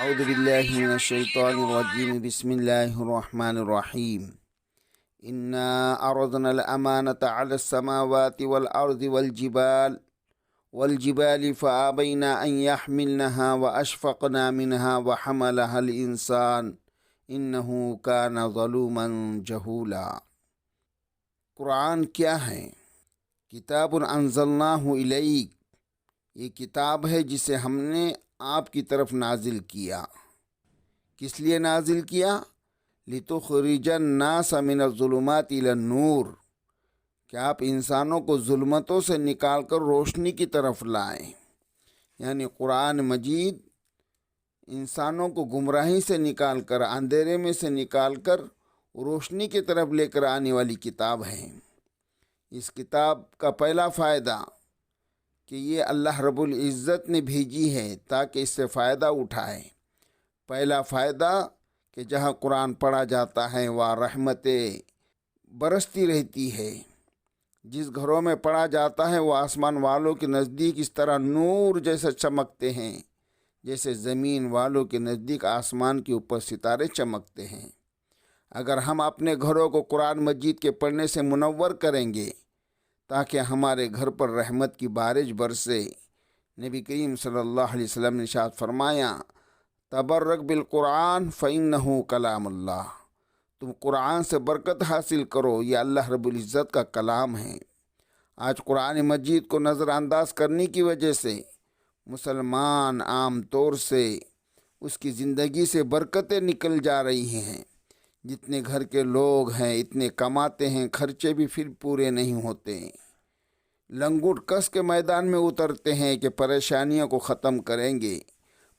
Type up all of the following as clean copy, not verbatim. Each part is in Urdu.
أعوذ بالله من الشيطان الرجيم. بسم الله الرحمن الرحيم. إنا عرضنا الأمانة على السماوات والأرض والجبال فأبينا أن يحملنها وأشفقنا منها وحملها الإنسان إنه كان ظلوما جهولا. قرآن کیا ہے؟ کتاب انزلناہ الیک، یہ کتاب ہے جسے ہم نے آپ کی طرف نازل کیا۔ کس لیے نازل کیا؟ لِتُخْرِجَ النَّاسَ مِنَ الظُّلُمَاتِ إِلَى النُّورِ، کہ آپ انسانوں کو ظلمتوں سے نکال کر روشنی کی طرف لائیں۔ یعنی قرآن مجید انسانوں کو گمراہی سے نکال کر، اندھیرے میں سے نکال کر روشنی کی طرف لے کر آنے والی کتاب ہے۔ اس کتاب کا پہلا فائدہ کہ یہ اللہ رب العزت نے بھیجی ہے تاکہ اس سے فائدہ اٹھائے۔ پہلا فائدہ کہ جہاں قرآن پڑھا جاتا ہے وہاں رحمتیں برستی رہتی ہے۔ جس گھروں میں پڑھا جاتا ہے وہ آسمان والوں کے نزدیک اس طرح نور جیسے چمکتے ہیں جیسے زمین والوں کے نزدیک آسمان کے اوپر ستارے چمکتے ہیں۔ اگر ہم اپنے گھروں کو قرآن مجید کے پڑھنے سے منور کریں گے تاکہ ہمارے گھر پر رحمت کی بارش برسے، نبی کریم صلی اللہ علیہ وسلم نے ارشاد فرمایا، تبرک بالقرآن فإنہ کلام اللہ، تم قرآن سے برکت حاصل کرو، یہ اللہ رب العزت کا کلام ہے۔ آج قرآن مجید کو نظر انداز کرنے کی وجہ سے مسلمان عام طور سے اس کی زندگی سے برکتیں نکل جا رہی ہیں۔ جتنے گھر کے لوگ ہیں اتنے کماتے ہیں، خرچے بھی پھر پورے نہیں ہوتے۔ لنگوٹ کس کے میدان میں اترتے ہیں کہ پریشانیوں کو ختم کریں گے،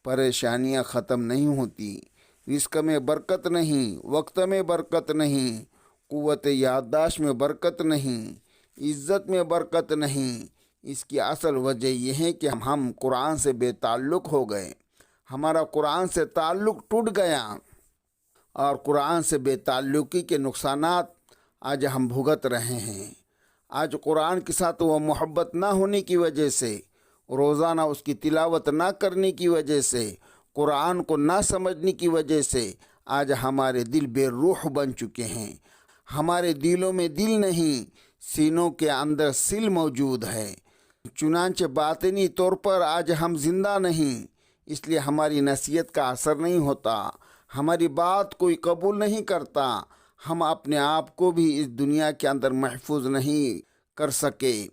پریشانیاں ختم نہیں ہوتی۔ رزق میں برکت نہیں، وقت میں برکت نہیں، قوت یادداشت میں برکت نہیں، عزت میں برکت نہیں۔ اس کی اصل وجہ یہ ہے کہ ہم قرآن سے بے تعلق ہو گئے، ہمارا قرآن سے تعلق ٹوٹ گیا، اور قرآن سے بے تعلقی کے نقصانات آج ہم بھگت رہے ہیں۔ آج قرآن کے ساتھ وہ محبت نہ ہونے کی وجہ سے، روزانہ اس کی تلاوت نہ کرنے کی وجہ سے، قرآن کو نہ سمجھنے کی وجہ سے آج ہمارے دل بے روح بن چکے ہیں۔ ہمارے دلوں میں دل نہیں، سینوں کے اندر سل موجود ہے۔ چنانچہ باطنی طور پر آج ہم زندہ نہیں، اس لیے ہماری نصیحت کا اثر نہیں ہوتا، ہماری بات کوئی قبول نہیں کرتا، ہم اپنے آپ کو بھی اس دنیا کے اندر محفوظ نہیں کر سکے۔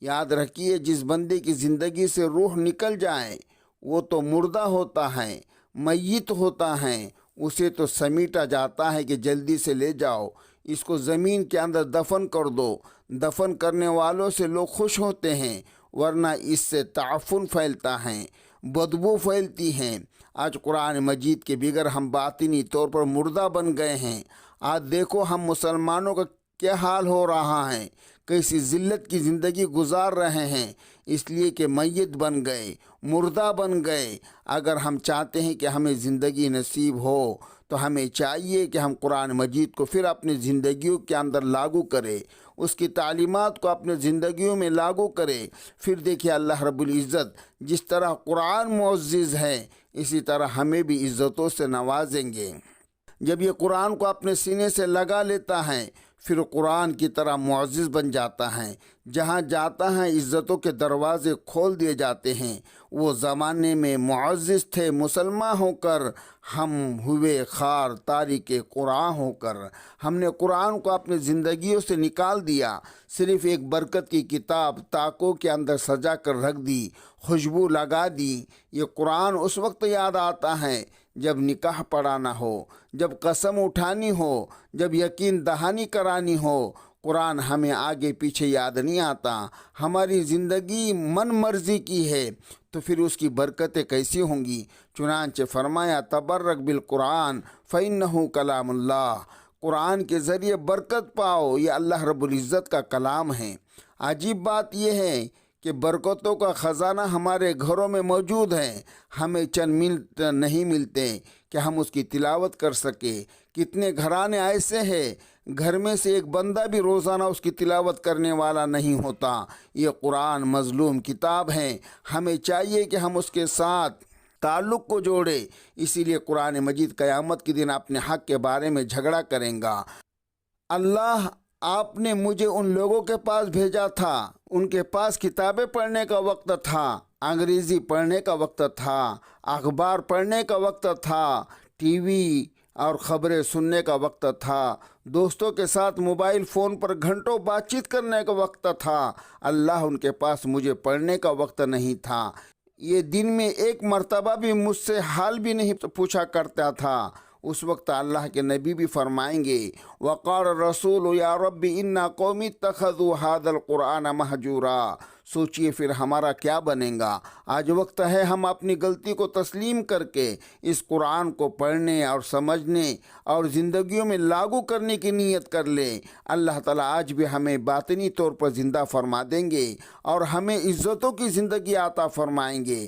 یاد رکھیے، جس بندے کی زندگی سے روح نکل جائے وہ تو مردہ ہوتا ہے، میت ہوتا ہے، اسے تو سمیٹا جاتا ہے کہ جلدی سے لے جاؤ، اس کو زمین کے اندر دفن کر دو۔ دفن کرنے والوں سے لوگ خوش ہوتے ہیں، ورنہ اس سے تعفن پھیلتا ہے، بدبو پھیلتی ہے۔ آج قرآن مجید کے بغیر ہم باطنی طور پر مردہ بن گئے ہیں۔ آج دیکھو ہم مسلمانوں کا کیا حال ہو رہا ہے، کیسی ذلت کی زندگی گزار رہے ہیں، اس لیے کہ میت بن گئے، مردہ بن گئے۔ اگر ہم چاہتے ہیں کہ ہمیں زندگی نصیب ہو تو ہمیں چاہیے کہ ہم قرآن مجید کو پھر اپنی زندگیوں کے اندر لاگو کریں، اس کی تعلیمات کو اپنے زندگیوں میں لاگو کریں۔ پھر دیکھیے اللہ رب العزت جس طرح قرآن معزز ہے اسی طرح ہمیں بھی عزتوں سے نوازیں گے۔ جب یہ قرآن کو اپنے سینے سے لگا لیتا ہے پھر قرآن کی طرح معزز بن جاتا ہے، جہاں جاتا ہے عزتوں کے دروازے کھول دیے جاتے ہیں۔ وہ زمانے میں معزز تھے مسلمان ہو کر، ہم ہوئے خار تاریک قرآن ہو کر۔ ہم نے قرآن کو اپنی زندگیوں سے نکال دیا، صرف ایک برکت کی کتاب تاکوں کے اندر سجا کر رکھ دی، خوشبو لگا دی۔ یہ قرآن اس وقت یاد آتا ہے جب نکاح پڑھانا ہو، جب قسم اٹھانی ہو، جب یقین دہانی کرانی ہو۔ قرآن ہمیں آگے پیچھے یاد نہیں آتا۔ ہماری زندگی من مرضی کی ہے تو پھر اس کی برکتیں کیسی ہوں گی؟ چنانچہ فرمایا تبرک بالقرآن فإنہ کلام اللہ، قرآن کے ذریعے برکت پاؤ، یہ اللہ رب العزت کا کلام ہے۔ عجیب بات یہ ہے کہ برکتوں کا خزانہ ہمارے گھروں میں موجود ہے، ہمیں چند منٹ نہیں ملتے کہ ہم اس کی تلاوت کر سکیں۔ کتنے گھرانے ایسے ہیں گھر میں سے ایک بندہ بھی روزانہ اس کی تلاوت کرنے والا نہیں ہوتا۔ یہ قرآن مظلوم کتاب ہے، ہمیں چاہیے کہ ہم اس کے ساتھ تعلق کو جوڑے۔ اسی لیے قرآن مجید قیامت کے دن اپنے حق کے بارے میں جھگڑا کریں گا۔ اللہ آپ نے مجھے ان لوگوں کے پاس بھیجا تھا، ان کے پاس کتابیں پڑھنے کا وقت تھا، انگریزی پڑھنے کا وقت تھا، اخبار پڑھنے کا وقت تھا، ٹی وی اور خبریں سننے کا وقت تھا، دوستوں کے ساتھ موبائل فون پر گھنٹوں بات چیت کرنے کا وقت تھا۔ اللہ ان کے پاس مجھے پڑھنے کا وقت نہیں تھا۔ یہ دن میں ایک مرتبہ بھی مجھ سے حال بھی نہیں پوچھا کرتا تھا۔ اس وقت اللہ کے نبی بھی فرمائیں گے وقال الرسول یا رب انا قومی اتخذوا هذا القرآن مہجورا۔ سوچئے پھر ہمارا کیا بنے گا۔ آج وقت ہے ہم اپنی غلطی کو تسلیم کر کے اس قرآن کو پڑھنے اور سمجھنے اور زندگیوں میں لاگو کرنے کی نیت کر لیں۔ اللہ تعالیٰ آج بھی ہمیں باطنی طور پر زندہ فرما دیں گے اور ہمیں عزتوں کی زندگی عطا فرمائیں گے۔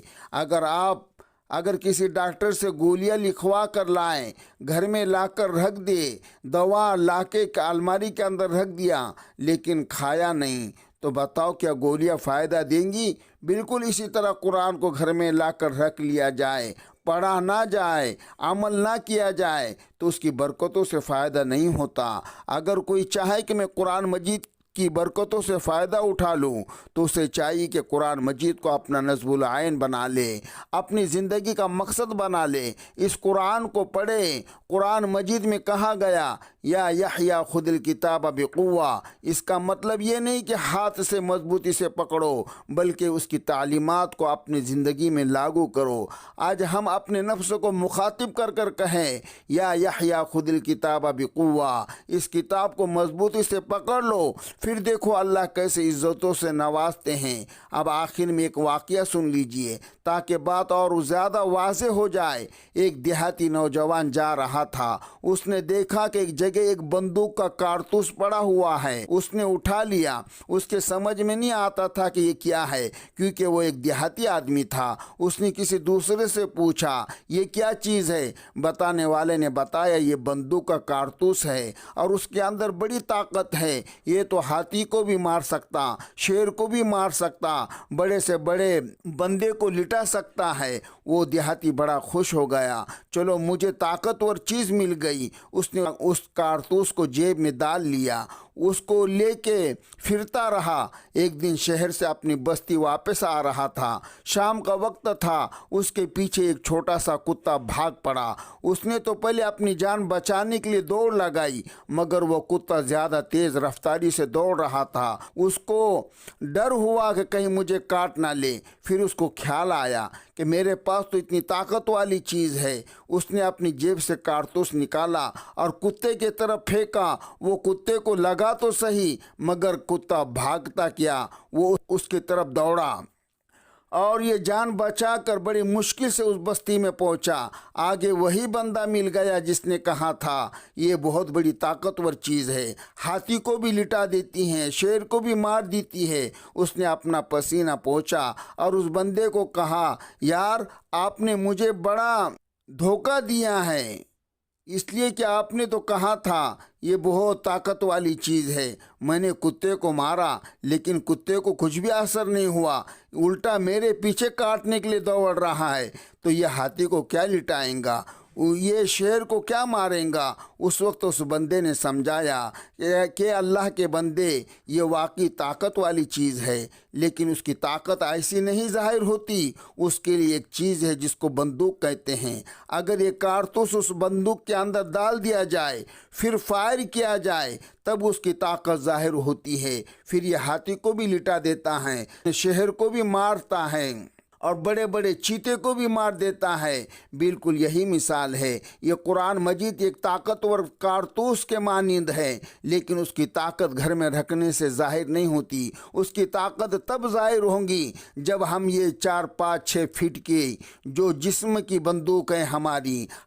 اگر کسی ڈاکٹر سے گولیاں لکھوا کر لائیں، گھر میں لا کر رکھ دے، دوا لا کے الماری کے اندر رکھ دیا لیکن کھایا نہیں، تو بتاؤ کیا گولیاں فائدہ دیں گی؟ بالکل اسی طرح قرآن کو گھر میں لا کر رکھ لیا جائے، پڑھا نہ جائے، عمل نہ کیا جائے تو اس کی برکتوں سے فائدہ نہیں ہوتا۔ اگر کوئی چاہے کہ میں قرآن مجید کی برکتوں سے فائدہ اٹھا لوں تو اسے چاہیے کہ قرآن مجید کو اپنا نصب العین بنا لے، اپنی زندگی کا مقصد بنا لے، اس قرآن کو پڑھے۔ قرآن مجید میں کہا گیا یا یحییٰ خذ الکتاب بقوہ، اس کا مطلب یہ نہیں کہ ہاتھ سے مضبوطی سے پکڑو بلکہ اس کی تعلیمات کو اپنی زندگی میں لاگو کرو۔ آج ہم اپنے نفس کو مخاطب کر کر کہیں یا یحییٰ خذ الکتاب بقوہ، اس کتاب کو مضبوطی سے پکڑ لو، پھر دیکھو اللہ کیسے عزتوں سے نوازتے ہیں۔ اب آخر میں ایک واقعہ سن لیجئے تاکہ بات اور زیادہ واضح ہو جائے۔ ایک دیہاتی نوجوان جا رہا تھا، اس نے دیکھا کہ ایک جگہ ایک بندوق کا کارتوس پڑا ہوا ہے۔ اس نے اٹھا لیا، اس کے سمجھ میں نہیں آتا تھا کہ یہ کیا ہے کیونکہ وہ ایک دیہاتی آدمی تھا۔ اس نے کسی دوسرے سے پوچھا یہ کیا چیز ہے؟ بتانے والے نے بتایا یہ بندوق کا کارتوس ہے اور اس کے اندر بڑی طاقت ہے، یہ تو ہاتھی کو بھی مار سکتا، شیر کو بھی مار سکتا، بڑے سے بڑے بندے کو لٹا سکتا ہے۔ وہ دیہاتی بڑا خوش ہو گیا، چلو مجھے طاقتور چیز مل گئی۔ اس نے اس کارتوس کو جیب میں ڈال لیا، اس کو لے کے پھرتا رہا۔ ایک دن شہر سے اپنی بستی واپس آ رہا تھا، شام کا وقت تھا، اس کے پیچھے ایک چھوٹا سا کتا بھاگ پڑا۔ اس نے تو پہلے اپنی جان بچانے کے لیے دوڑ لگائی مگر وہ کتا زیادہ تیز رفتاری سے دوڑ رہا تھا۔ اس کو ڈر ہوا کہ کہیں مجھے کاٹ نہ لے۔ پھر اس کو خیال آیا کہ میرے پاس تو اتنی طاقت والی چیز ہے۔ اس نے اپنی جیب سے کارتوس نکالا اور کتے کی طرف پھینکا۔ وہ کتے کو لگا تو صحیح مگر کتا بھاگتا کیا، وہ اس کی طرف دوڑا اور یہ جان بچا کر بڑی مشکل سے اس بستی میں پہنچا۔ آگے وہی بندہ مل گیا جس نے کہا تھا یہ بہت بڑی طاقتور چیز ہے، ہاتھی کو بھی لٹا دیتی ہے، شیر کو بھی مار دیتی ہے۔ اس نے اپنا پسینہ پوچھا اور اس بندے کو کہا یار آپ نے مجھے بڑا دھوکہ دیا ہے، اس لیے کہ آپ نے تو کہا تھا یہ بہت طاقت والی چیز ہے۔ میں نے کتے کو مارا لیکن کتے کو کچھ بھی اثر نہیں ہوا، الٹا میرے پیچھے کاٹنے کے لیے دوڑ رہا ہے، تو یہ ہاتھی کو کیا لٹائیں گا، یہ شیر کو کیا ماریں گا؟ اس وقت اس بندے نے سمجھایا کہ اللہ کے بندے یہ واقعی طاقت والی چیز ہے لیکن اس کی طاقت ایسی نہیں ظاہر ہوتی، اس کے لیے ایک چیز ہے جس کو بندوق کہتے ہیں۔ اگر یہ کارتوس اس بندوق کے اندر ڈال دیا جائے پھر فائر کیا جائے تب اس کی طاقت ظاہر ہوتی ہے، پھر یہ ہاتھی کو بھی لٹا دیتا ہے، شہر کو بھی مارتا ہے اور بڑے بڑے چیتے کو بھی مار دیتا ہے۔ بالکل یہی مثال ہے، یہ قرآن مجید ایک طاقتور کارتوس کے مانند ہے لیکن اس کی طاقت گھر میں رکھنے سے ظاہر نہیں ہوتی۔ اس کی طاقت تب ظاہر ہوگی جب ہم یہ 4 5 6 فٹ کی جو جسم کی بندوق ہے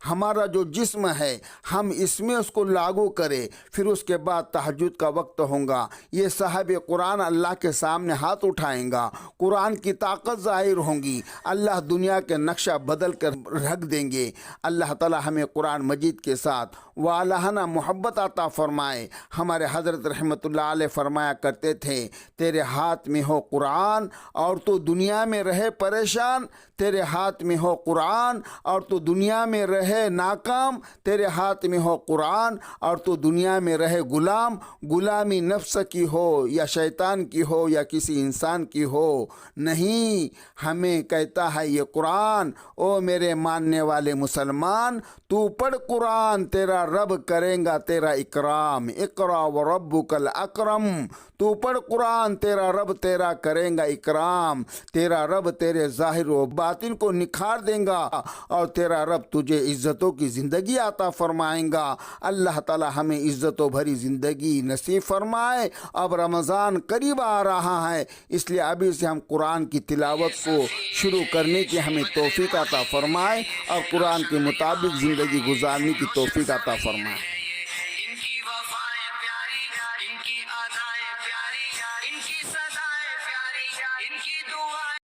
ہمارا جو جسم ہے ہم اس میں اس کو لاگو کریں، پھر اس کے بعد تہجد کا وقت ہوگا، یہ صاحب قرآن اللہ کے سامنے ہاتھ اٹھائیں گا، قرآن کی طاقت ظاہر ہوں گی۔ گی، اللہ دنیا کے نقشہ بدل کر رکھ دیں گے۔ اللہ تعالی ہمیں قرآن مجید کے ساتھ والہانہ محبت عطا فرمائے۔ ہمارے حضرت رحمۃ اللہ علیہ فرمایا کرتے تھے، تیرے ہاتھ میں ہو قرآن اور تو دنیا میں رہے پریشان، تیرے ہاتھ میں ہو قرآن اور تو دنیا میں رہے ناکام، تیرے ہاتھ میں ہو قرآن اور تو دنیا میں رہے غلام، غلامی نفس کی ہو یا شیطان کی ہو یا کسی انسان کی ہو نہیں۔ ہمیں کہتا ہے یہ قرآن، او میرے ماننے والے مسلمان، تو پڑھ قرآن، تیرا رب کرے گا تیرا اکرام، اقرا وربک الاکرم۔ تو پڑھ قرآن، تیرا رب تیرا کرے گا اکرام، تیرا رب تیرے ظاہر و باطن کو نکھار دے گا اور تیرا رب تجھے عزتوں کی زندگی عطا فرمائیں گا۔ اللہ تعالی ہمیں عزتوں بھری زندگی نصیب فرمائے۔ اب رمضان قریب آ رہا ہے، اس لیے ابھی سے ہم قرآن کی تلاوت کو شروع کرنے کی ہمیں توفیق عطا فرمائے اور قرآن کے مطابق زندگی گزارنے کی توفیق عطا فرمائے۔